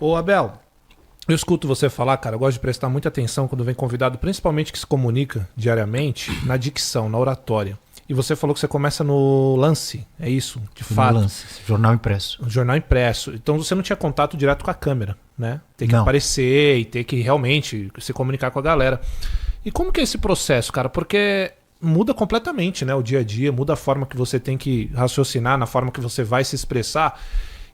Ô, Abel, eu escuto você falar, cara, eu gosto de prestar muita atenção quando vem convidado, principalmente que se comunica diariamente, na dicção, na oratória. E você falou que você começa no lance, é isso? De fato. No lance, jornal impresso. Jornal impresso. Então você não tinha contato direto com a câmera, né? Tem que Não. aparecer e ter que realmente se comunicar com a galera. E como que é esse processo, cara? Porque muda completamente, né? O dia a dia, muda a forma que você tem que raciocinar, na forma que você vai se expressar.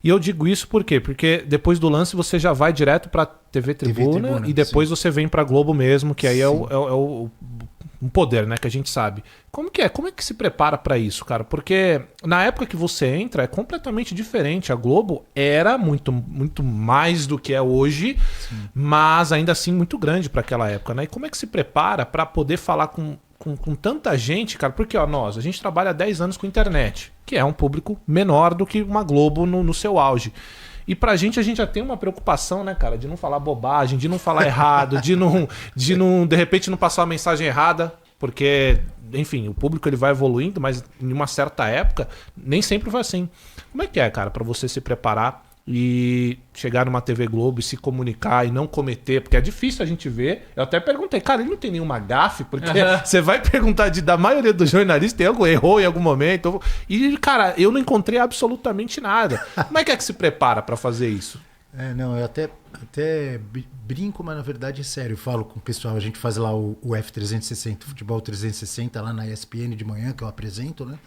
E eu digo isso por quê? Porque depois do lance você já vai direto pra TV Tribuna e depois você vem pra Globo mesmo, que aí é um poder, né, que a gente sabe. Como que é? Como é que se prepara pra isso, cara? Porque na época que você entra é completamente diferente. A Globo era muito, muito mais do que é hoje, mas ainda assim muito grande pra aquela época, né? E como é que se prepara pra poder falar com tanta gente, cara? Porque, ó, a gente trabalha há 10 anos com internet, que é um público menor do que uma Globo no seu auge. E pra gente, a gente já tem uma preocupação, né, cara, de não falar bobagem, de não falar errado, de de repente, não passar uma mensagem errada, porque, enfim, o público ele vai evoluindo, mas em uma certa época, nem sempre vai assim. Como é que é, cara, pra você se preparar e chegar numa TV Globo e se comunicar e não cometer, porque é difícil a gente ver. Eu até perguntei, cara, ele não tem nenhuma gafe, porque você vai perguntar da maioria dos jornalistas, tem algo errou em algum momento. E, cara, eu não encontrei absolutamente nada. Como é que se prepara pra fazer isso? Não, eu até brinco, mas na verdade é sério. Eu falo com o pessoal, a gente faz lá o F360, Futebol 360, lá na ESPN de manhã, que eu apresento, né?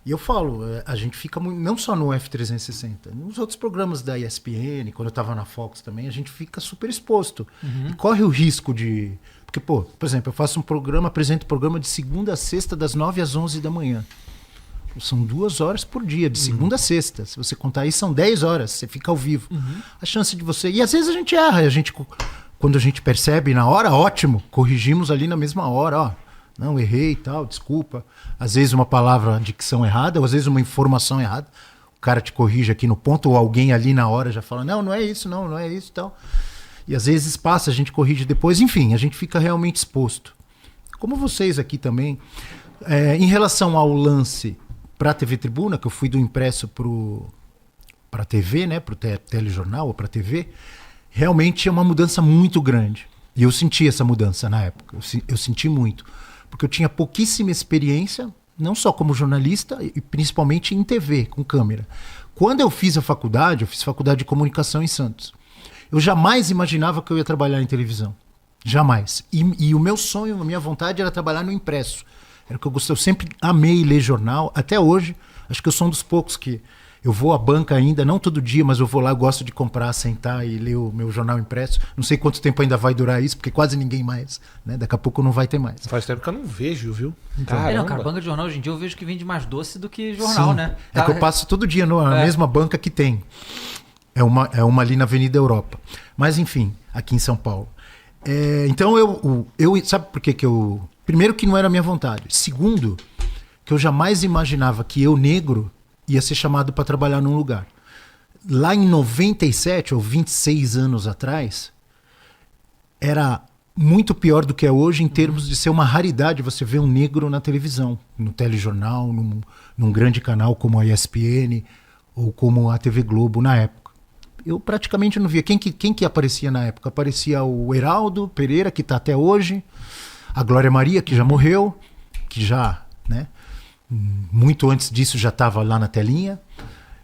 E eu falo, a gente fica não só no F360, nos outros programas da ESPN, quando eu estava na Fox também, a gente fica super exposto. E corre o risco de... Porque, por exemplo, eu faço apresento um programa de segunda a sexta, das 9 às 11 da manhã. São 2 horas por dia, de segunda a sexta. Se você contar aí, são 10 horas, você fica ao vivo. A chance de você... E às vezes a gente erra, quando a gente percebe na hora, ótimo, corrigimos ali na mesma hora, ó. Não, errei e tal, desculpa. Às vezes uma palavra, dicção errada, ou às vezes uma informação errada. O cara te corrige aqui no ponto, ou alguém ali na hora já fala, não é isso, não é isso e tal. E às vezes passa, a gente corrige depois. Enfim, a gente fica realmente exposto. Como vocês aqui também. Em relação ao lance para a TV Tribuna, que eu fui do impresso para a TV, né, para o telejornal ou para a TV, realmente é uma mudança muito grande. E eu senti essa mudança na época. Eu senti muito. Porque eu tinha pouquíssima experiência, não só como jornalista, e principalmente em TV, com câmera. Quando eu fiz eu fiz faculdade de comunicação em Santos. Eu jamais imaginava que eu ia trabalhar em televisão. Jamais. E o meu sonho, a minha vontade era trabalhar no impresso. Era o que eu gostei. Eu sempre amei ler jornal, até hoje. Acho que eu sou um dos poucos que... Eu vou à banca ainda, não todo dia, mas eu vou lá, eu gosto de comprar, sentar e ler o meu jornal impresso. Não sei quanto tempo ainda vai durar isso, porque quase ninguém mais, né? Daqui a pouco não vai ter mais. Faz tempo que eu não vejo, viu? Não, cara, banca de jornal hoje em dia eu vejo que vende mais doce do que jornal, Sim, né? É que eu passo todo dia na mesma banca que tem. É uma ali na Avenida Europa. Mas enfim, aqui em São Paulo. Então eu sabe por que eu... Primeiro que não era a minha vontade. Segundo, que eu jamais imaginava que eu, negro, ia ser chamado para trabalhar num lugar. Lá em 97, ou 26 anos atrás, era muito pior do que é hoje em termos de ser uma raridade você ver um negro na televisão, no telejornal, num grande canal como a ESPN ou como a TV Globo na época. Eu praticamente não via. Quem que aparecia na época? Aparecia o Heraldo Pereira, que está até hoje, a Glória Maria, que já morreu, que já... né? Muito antes disso já estava lá na telinha.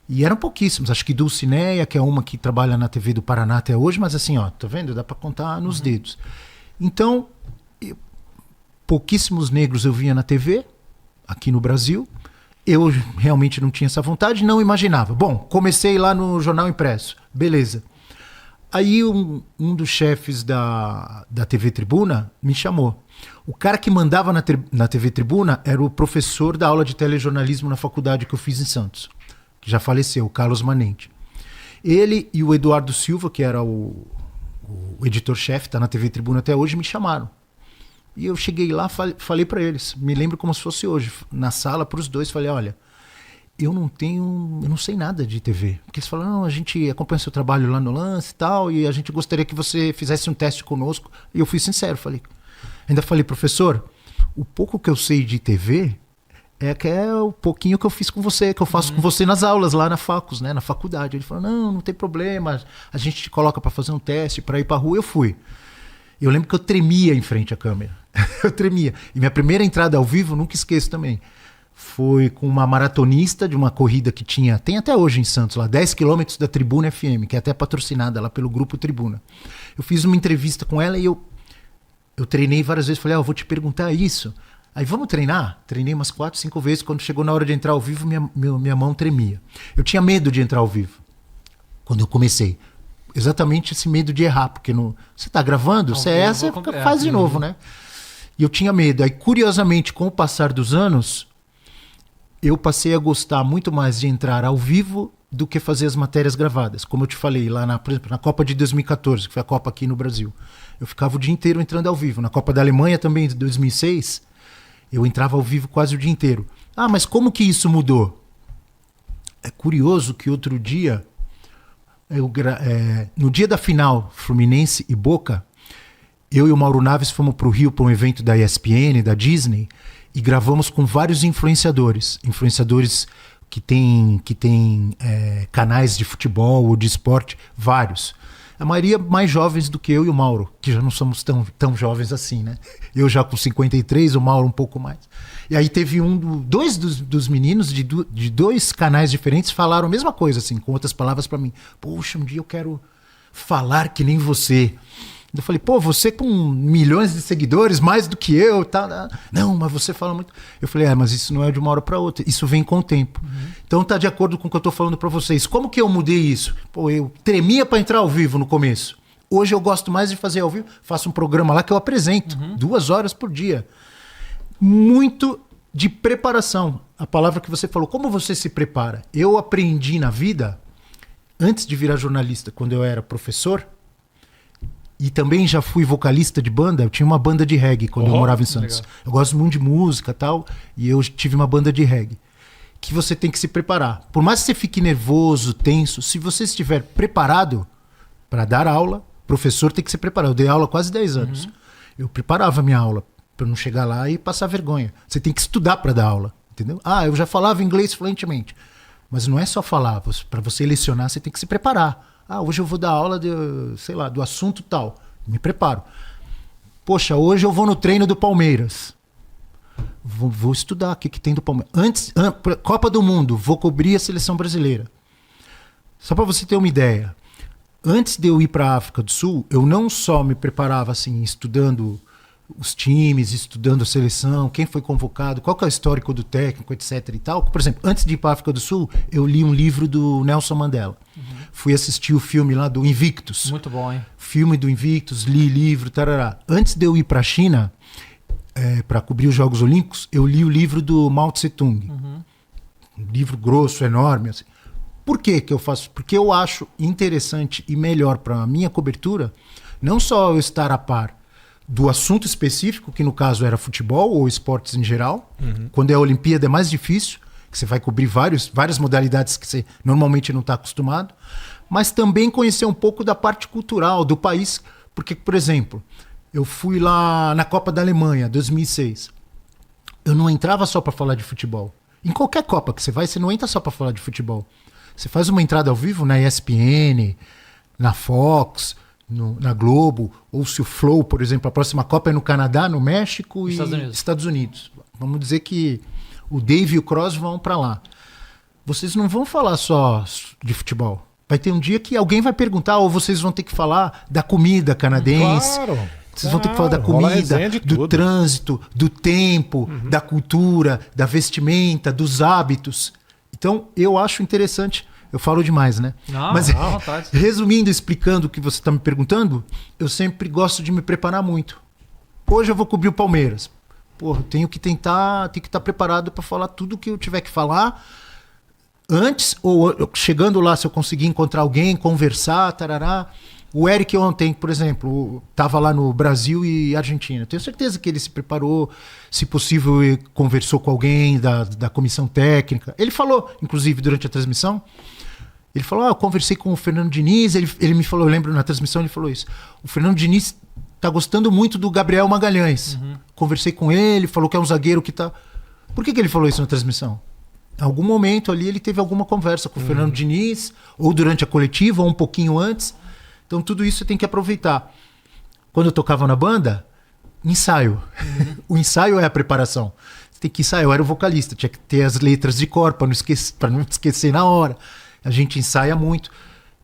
E eram pouquíssimos. Acho que Dulcineia, que é uma que trabalha na TV do Paraná até hoje, mas assim, ó, tá vendo? Dá para contar nos dedos. Então, pouquíssimos negros eu via na TV, aqui no Brasil. Eu realmente não tinha essa vontade, não imaginava. Bom, comecei lá no Jornal Impresso. Beleza. Aí um dos chefes da TV Tribuna me chamou. O cara que mandava na TV Tribuna era o professor da aula de telejornalismo na faculdade que eu fiz em Santos, que já faleceu, o Carlos Manente. Ele e o Eduardo Silva, que era o editor-chefe, está na TV Tribuna até hoje, me chamaram. E eu cheguei lá, falei para eles, me lembro como se fosse hoje, na sala para os dois, falei, olha, eu não sei nada de TV. Porque eles falaram, não, a gente acompanha seu trabalho lá no Lance e tal, e a gente gostaria que você fizesse um teste conosco. E eu fui sincero, ainda falei, professor, o pouco que eu sei de TV que é o pouquinho que eu fiz com você, que eu faço com você nas aulas lá na facus, né, na faculdade. Ele falou, não tem problema, a gente te coloca para fazer um teste, para ir para rua. Eu fui. Eu lembro que eu tremia em frente à câmera. Eu tremia. E minha primeira entrada ao vivo, nunca esqueço também, foi com uma maratonista de uma corrida que tem até hoje em Santos, lá 10 quilômetros da Tribuna FM, que é até patrocinada lá pelo Grupo Tribuna. Eu fiz uma entrevista com ela e eu treinei várias vezes, falei, eu vou te perguntar isso. Aí vamos treinar? Treinei umas 4, 5 vezes. Quando chegou na hora de entrar ao vivo, minha mão tremia. Eu tinha medo de entrar ao vivo quando eu comecei. Exatamente esse medo de errar, porque você está gravando, você erra, você faz de novo, né? E eu tinha medo. Aí, curiosamente, com o passar dos anos, eu passei a gostar muito mais de entrar ao vivo do que fazer as matérias gravadas. Como eu te falei, lá por exemplo, na Copa de 2014, que foi a Copa aqui no Brasil. Eu ficava o dia inteiro entrando ao vivo. Na Copa da Alemanha também, de 2006... eu entrava ao vivo quase o dia inteiro. Ah, mas como que isso mudou? É curioso que outro dia, no dia da final Fluminense e Boca, eu e o Mauro Naves fomos para o Rio para um evento da ESPN, da Disney, e gravamos com vários influenciadores que têm canais de futebol ou de esporte, vários. A maioria mais jovens do que eu e o Mauro, que já não somos tão jovens assim, né? Eu já com 53, o Mauro um pouco mais. E aí teve dois dos meninos de 2 canais diferentes falaram a mesma coisa, assim, com outras palavras para mim. Poxa, um dia eu quero falar que nem você. Eu falei, você com milhões de seguidores, mais do que eu, tá? Não, mas você fala muito. Eu falei, mas isso não é de uma hora para outra, isso vem com o tempo. Então tá de acordo com o que eu tô falando para vocês. Como que eu mudei isso? Eu tremia para entrar ao vivo no começo. Hoje eu gosto mais de fazer ao vivo. Faço um programa lá que eu apresento, 2 horas por dia. Muito de preparação. A palavra que você falou, como você se prepara? Eu aprendi na vida, antes de virar jornalista, quando eu era professor, e também já fui vocalista de banda. Eu tinha uma banda de reggae quando eu morava em Santos. Legal. Eu gosto muito de música e tal, e eu tive uma banda de reggae. Que você tem que se preparar. Por mais que você fique nervoso, tenso, se você estiver preparado para dar aula, o professor tem que se preparar. Eu dei aula há quase 10 anos. Eu preparava a minha aula para não chegar lá e passar vergonha. Você tem que estudar para dar aula, entendeu? Eu já falava inglês fluentemente. Mas não é só falar. Para você lecionar, você tem que se preparar. Hoje eu vou dar aula do assunto tal. Me preparo. Poxa, hoje eu vou no treino do Palmeiras. Vou estudar o que tem do Palmeiras. Copa do Mundo, vou cobrir a seleção brasileira. Só para você ter uma ideia. Antes de eu ir para a África do Sul, eu não só me preparava assim, estudando os times, estudando a seleção, quem foi convocado, qual que é o histórico do técnico, etc e tal. Por exemplo, antes de ir para a África do Sul, eu li um livro do Nelson Mandela. Fui assistir o filme lá do Invictus. Muito bom, hein? Filme do Invictus, li livro, tarará. Antes de eu ir para a China, para cobrir os Jogos Olímpicos, eu li o livro do Mao Tse Tung. Um livro grosso, enorme. Assim. Por que eu faço? Porque eu acho interessante e melhor para a minha cobertura, não só eu estar a par do assunto específico, que no caso era futebol ou esportes em geral. Quando é a Olimpíada é mais difícil, que você vai cobrir várias modalidades que você normalmente não está acostumado, mas também conhecer um pouco da parte cultural do país, porque, por exemplo, eu fui lá na Copa da Alemanha, 2006. Eu não entrava só para falar de futebol. Em qualquer Copa que você vai, você não entra só para falar de futebol. Você faz uma entrada ao vivo na ESPN, na Fox, na Globo, ou se o Flow, por exemplo, a próxima Copa é no Canadá, no México e Estados Unidos. Vamos dizer que o Dave e o Cross vão para lá. Vocês não vão falar só de futebol. Vai ter um dia que alguém vai perguntar, ou vocês vão ter que falar da comida canadense. Claro. Vocês vão ter que falar da comida, do trânsito, do tempo, da cultura, da vestimenta, dos hábitos. Então, eu acho interessante. Eu falo demais, né? Mas, resumindo, explicando o que você está me perguntando, eu sempre gosto de me preparar muito. Hoje eu vou cobrir o Palmeiras. Tenho que estar preparado para falar tudo o que eu tiver que falar antes, ou chegando lá, se eu conseguir encontrar alguém, conversar, tarará. O Eric ontem, por exemplo, estava lá no Brasil e Argentina. Tenho certeza que ele se preparou, se possível, conversou com alguém da comissão técnica. Ele falou, inclusive, durante a transmissão, ele falou, eu conversei com o Fernando Diniz, ele me falou, eu lembro na transmissão, ele falou isso. O Fernando Diniz tá gostando muito do Gabriel Magalhães. Conversei com ele, falou que é um zagueiro que tá... Por que ele falou isso na transmissão? Em algum momento ali ele teve alguma conversa com o Fernando Diniz, ou durante a coletiva, ou um pouquinho antes. Então tudo isso você tem que aproveitar. Quando eu tocava na banda, ensaio. O ensaio é a preparação. Você tem que ensaiar. Eu era o vocalista, tinha que ter as letras de cor para não esquecer na hora. A gente ensaia muito.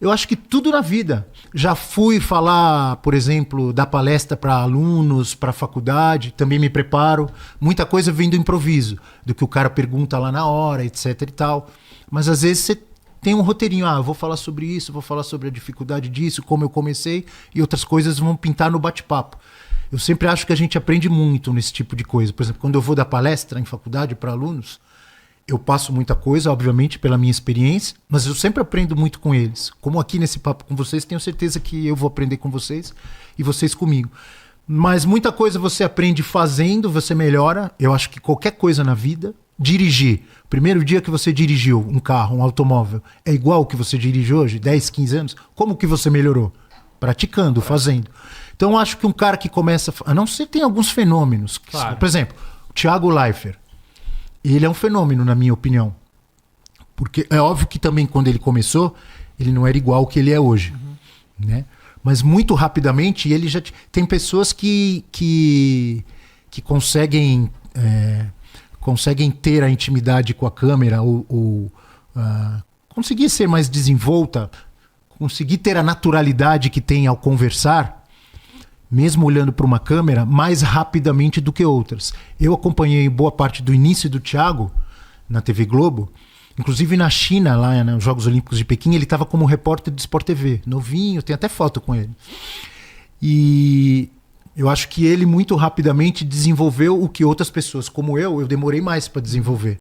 Eu acho que tudo na vida. Já fui falar, por exemplo, dar palestra para alunos, para faculdade, também me preparo. Muita coisa vem do improviso, do que o cara pergunta lá na hora, etc e tal. Mas às vezes você tem um roteirinho, eu vou falar sobre isso, vou falar sobre a dificuldade disso, como eu comecei, e outras coisas vão pintar no bate-papo. Eu sempre acho que a gente aprende muito nesse tipo de coisa. Por exemplo, quando eu vou dar palestra em faculdade para alunos, eu passo muita coisa, obviamente, pela minha experiência, mas eu sempre aprendo muito com eles. Como aqui nesse papo com vocês, tenho certeza que eu vou aprender com vocês e vocês comigo. Mas muita coisa você aprende fazendo, você melhora. Eu acho que qualquer coisa na vida, dirigir. Primeiro dia que você dirigiu um carro, um automóvel, é igual ao que você dirige hoje, 10, 15 anos? Como que você melhorou? Praticando, fazendo. Então eu acho que um cara que começa... A não ser tem alguns fenômenos. Claro. Por exemplo, o Thiago Leifert. Ele é um fenômeno, na minha opinião. Porque é óbvio que também quando ele começou, ele não era igual ao que ele é hoje. Né? Mas muito rapidamente, ele já tem pessoas que conseguem ter a intimidade com a câmera ou conseguir ser mais desenvolta, conseguir ter a naturalidade que tem ao conversar, mesmo olhando para uma câmera, mais rapidamente do que outras. Eu acompanhei boa parte do início do Thiago na TV Globo, inclusive na China, lá nos Jogos Olímpicos de Pequim, ele estava como repórter do Sport TV, novinho, tem até foto com ele. E eu acho que ele muito rapidamente desenvolveu o que outras pessoas, como eu demorei mais para desenvolver.